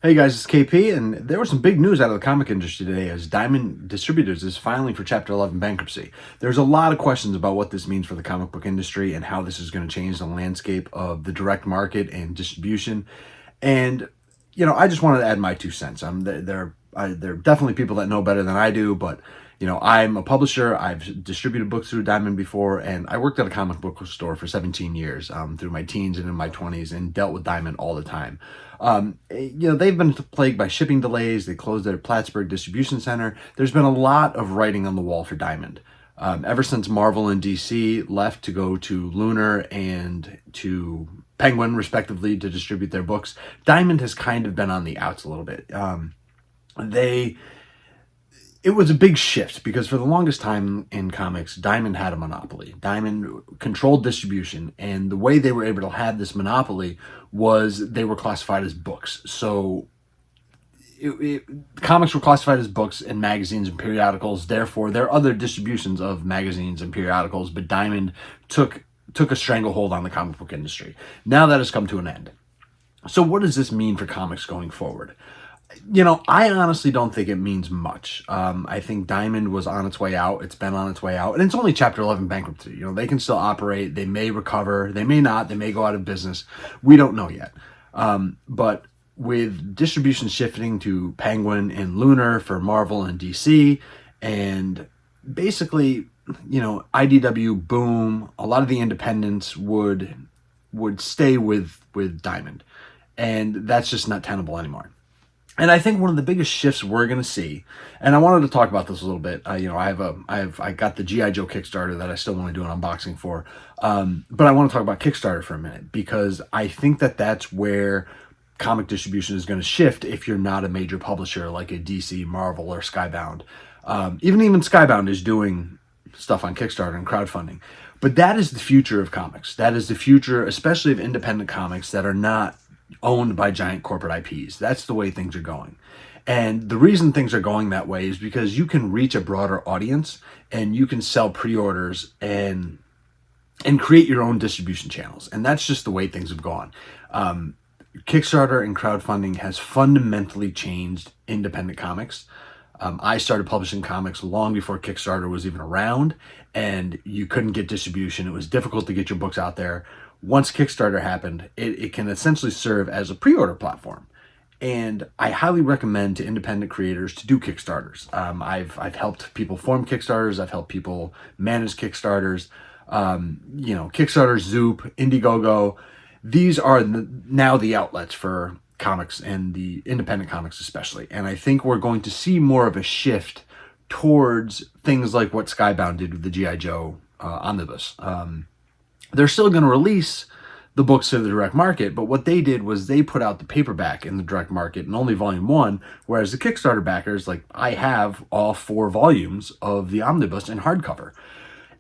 Hey guys, it's KP, and there was some big news out of the comic industry today as Diamond Distributors is filing for Chapter 11 bankruptcy. There's a lot of questions about what this means for the comic book industry and how this is going to change the landscape of the direct market and distribution. And, I just wanted to add my 2 cents. There are definitely people that know better than I do, but, I'm a publisher. I've distributed books through Diamond before, and I worked at a comic book store for 17 years through my teens and in my 20s and dealt with Diamond all the time. They've been plagued by shipping delays. They closed their Plattsburgh distribution center. There's been a lot of writing on the wall for Diamond. Ever since Marvel and DC left to go to Lunar and to Penguin, respectively, to distribute their books, Diamond has kind of been on the outs a little bit. They It was a big shift because for the longest time in comics, Diamond had a monopoly. Diamond controlled distribution, and the way they were able to have this monopoly was they were classified as books. So comics were classified as books and magazines and periodicals. Therefore, there are other distributions of magazines and periodicals, but Diamond took a stranglehold on the comic book industry. Now that has come to an end. So what does this mean for comics going forward? I honestly don't think it means much. I think Diamond was on its way out. It's been on its way out. And it's only Chapter 11 bankruptcy. They can still operate. They may recover. They may not. They may go out of business. We don't know yet. But with distribution shifting to Penguin and Lunar for Marvel and DC, and basically, IDW, Boom, a lot of the independents would stay with Diamond. And that's just not tenable anymore. And I think one of the biggest shifts we're going to see, and I wanted to talk about this a little bit. I got the GI Joe Kickstarter that I still want to do an unboxing for, but I want to talk about Kickstarter for a minute because I think that that's where comic distribution is going to shift if you're not a major publisher like a DC, Marvel, or Skybound. Even Skybound is doing stuff on Kickstarter and crowdfunding, but that is the future of comics. That is the future, especially of independent comics that are not owned by giant corporate IPs. That's the way things are going. And the reason things are going that way is because you can reach a broader audience and you can sell pre-orders and create your own distribution channels. And that's just the way things have gone. Kickstarter and crowdfunding has fundamentally changed independent comics. I started publishing comics long before Kickstarter was even around, and you couldn't get distribution. It was difficult to get your books out there. Once Kickstarter happened, it can essentially serve as a pre-order platform. And I highly recommend to independent creators to do Kickstarters. I've helped people form Kickstarters. I've helped people manage Kickstarters. Kickstarter, Zoop, Indiegogo. These are now the outlets for comics and the independent comics especially. And I think we're going to see more of a shift towards things like what Skybound did with the G.I. Joe omnibus. They're still going to release the books to the direct market, but what they did was they put out the paperback in the direct market and only volume 1, whereas the Kickstarter backers, like I have all 4 volumes of the omnibus in hardcover.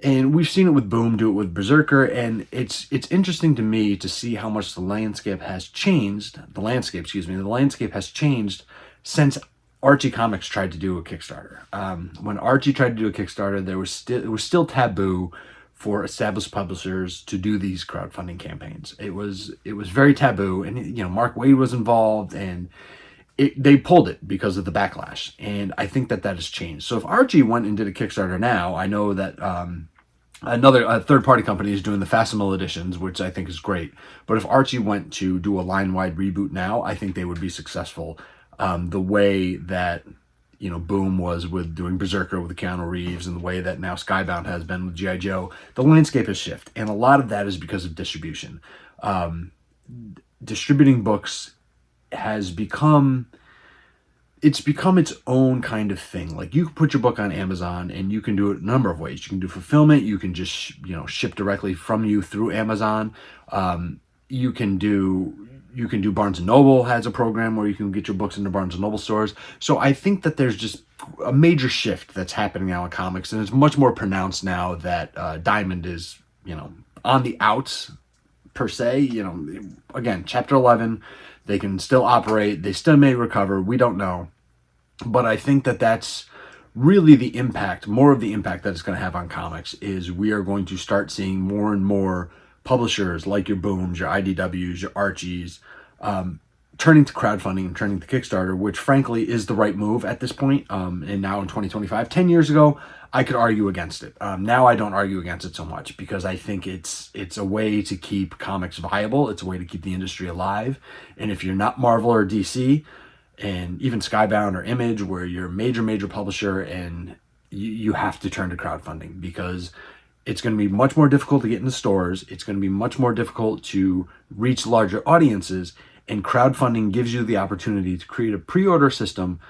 And we've seen it with Boom, do it with Berserker, and it's interesting to me to see how much the landscape has changed. The landscape has changed since Archie Comics tried to do a Kickstarter. When Archie tried to do a Kickstarter, it was still taboo for established publishers to do these crowdfunding campaigns. It was very taboo, and Mark Waid was involved, and they pulled it because of the backlash. And I think that has changed. So if Archie went and did a Kickstarter now, I know that another third-party company is doing the Facsimile editions, which I think is great. But if Archie went to do a line-wide reboot now, I think they would be successful the way that Boom was with doing Berserker with Keanu Reeves, and the way that now Skybound has been with G.I. Joe. The landscape has shifted, and a lot of that is because of distribution. Distributing books has become its own kind of thing. Like, you can put your book on Amazon and you can do it a number of ways. You can do fulfillment. You can just ship directly from you through Amazon. You can do Barnes and Noble has a program where you can get your books into Barnes and Noble stores. So I think that there's just a major shift that's happening now in comics, and it's much more pronounced now that Diamond is on the outs per se. Again, Chapter 11. They can still operate. They still may recover. We don't know. But I think that that's really the impact, more of the impact that it's going to have on comics, is we are going to start seeing more and more publishers like your Booms, your IDWs, your Archies, turning to crowdfunding and turning to Kickstarter, which frankly is the right move at this point. And now in 2025, 10 years ago, I could argue against it. Now I don't argue against it so much because I think it's a way to keep comics viable. It's a way to keep the industry alive. And if you're not Marvel or DC, and even Skybound or Image, where you're a major publisher, and you have to turn to crowdfunding because it's going to be much more difficult to get into stores. It's going to be much more difficult to reach larger audiences. And crowdfunding gives you the opportunity to create a pre-order system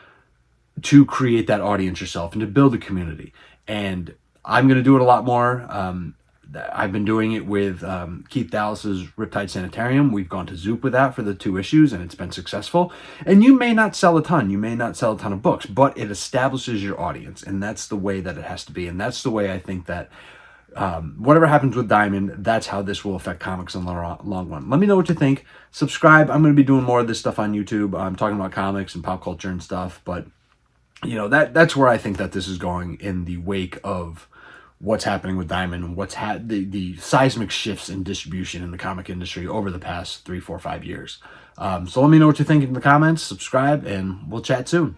to create that audience yourself and to build a community. And I'm going to do it a lot more. I've been doing it with Keith Dallas's Riptide Sanitarium. We've gone to Zoop with that for the 2 issues, and it's been successful. And you may not sell a ton. You may not sell a ton of books, but it establishes your audience, and that's the way that it has to be. And that's the way I think that whatever happens with Diamond, that's how this will affect comics in the long run. Let me know what you think. Subscribe. I'm going to be doing more of this stuff on YouTube. I'm talking about comics and pop culture and stuff, but you know, that's where I think that this is going in the wake of what's happening with Diamond and what's the seismic shifts in distribution in the comic industry over the past 3, 4, 5 years. So let me know what you think in the comments, subscribe, and we'll chat soon.